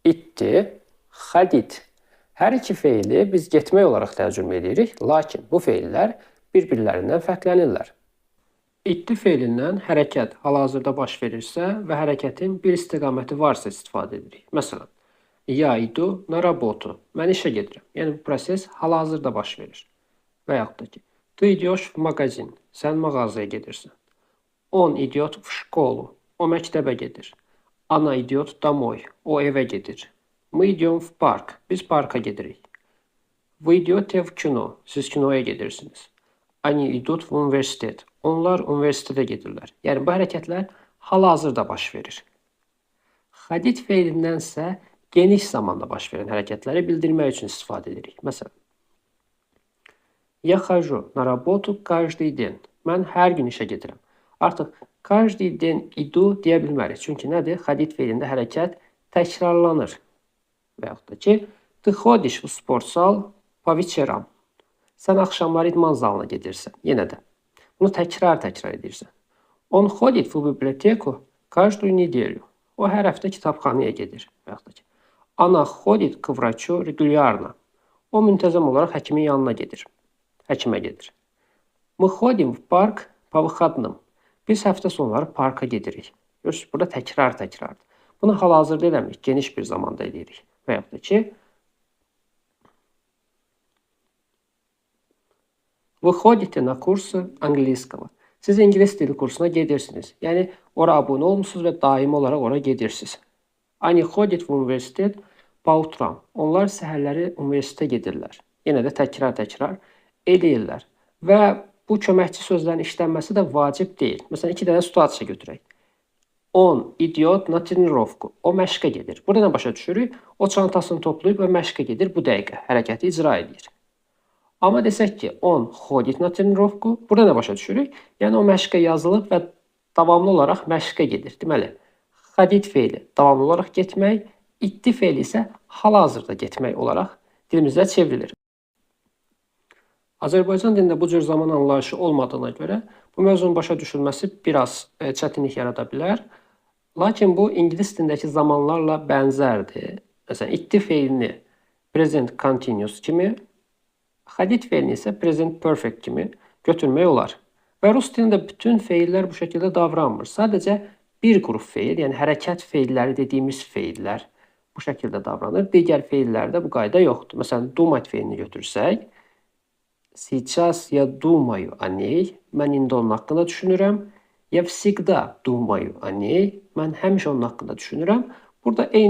İtti, xadid. Hər iki feili biz getmək olaraq tərcümə edirik, lakin bu feillər bir-birlərindən fərqlənirlər. İtti feilindən hərəkət hal-hazırda baş verirsə və hərəkətin bir istiqaməti varsa istifadə edirik. Məsələn, я иду на работу. Mən işə gedirəm. Yəni bu proses hal-hazırda baş verir. Və yaxud da ki, ты идешь в магазин. Sən mağazaya gedirsən. Он идет в школу. O məktəbə gedir. Она идет домой. O evə gedir. Мы идем в парк. Biz parka gedirik. Вы идете в кино. Siz kinoya gedirsiniz. Они идут в университет. Onlar universitetə gedirlər. Yəni bu hərəkətlər hal-hazırda baş verir. Xadid feilindənsə geniş zamanda baş verən hərəkətləri bildirmək üçün istifadə edirik. Məsələn, я хожу на работу каждый день. Mən hər gün işə gedirəm. Artıq каждый день idu deyə bilmərik. Çünki nədir? Xadid feilində hərəkət təkrarlanır. Və yaxud da ki, ты ходишь в спортзал по вечерам. Sən axşamlar idman zalına gedirsən. Yenə də. Bunu təkrar edirsən. Он ходит в библиотеку каждую неделю. O hər həftə kitabxanaya gedir. Və yaxud da ki, Она ходит к врачу регулярно. O müntəzəm olaraq həkimin yanına gedir. Həkimə gedir. Мы ходим в парк по выходным. Biz həftə sonları parka gedirik. Görürsünüz, burada təkrar. Bunu hal-hazırda eləmirik, geniş bir zamanda edirik. Və yaxud da ki, Вы ходите на курсы английского. Siz ingilis dili kursuna gedirsiniz. Yəni, ora abunə olmuşsunuz və daimi olaraq ora gedirsiniz. Они ходят в университет по утрам. Onlar səhərləri universitetə gedirlər. Yenə də təkrar eləyirlər. Və bu köməkçi sözlərin işlənməsi də vacib deyil. Məsələn, 2 dənə situasiya götürək. Он идет на тренировку. O məşqə gedir. Burada nə başa düşürük? O çantasını toplayıb və məşqə gedir bu dəqiqə. Hərəkəti icra edir. Amma desək ki, on ходит на тренировку. Burada nə başa düşürük? Yəni o məşqə yazılıb və davamlı olaraq məşqə gedir. Deməli, xadid feili davamlı olaraq getmək, itti feili isə hal-hazırda getmək olaraq dilimizdə çevrilir. Azərbaycan dilində bu cür zaman anlayışı olmadığına görə bu mövzunun başa düşülməsi biraz çətinlik yarada bilər. Lakin bu ingilis dilindəki zamanlarla bənzərdir. Məsələn, itti feilini present continuous kimi, xadid feilini isə present perfect kimi götürmək olar. Və rus dilində bütün feillər bu şəkildə davranmır. Sadəcə bir qrup feil, yəni hərəkət feilləri dediyimiz feillər bu şəkildə davranır. Digər feillərdə bu qayda yoxdur. Məsələn, думать feilini götürsək, сейчас я думаю о ней. Mən indi onun haqqında düşünürəm. Я всегда думаю о ней. Mən həmişə onun haqqında düşünürəm. Burada eyni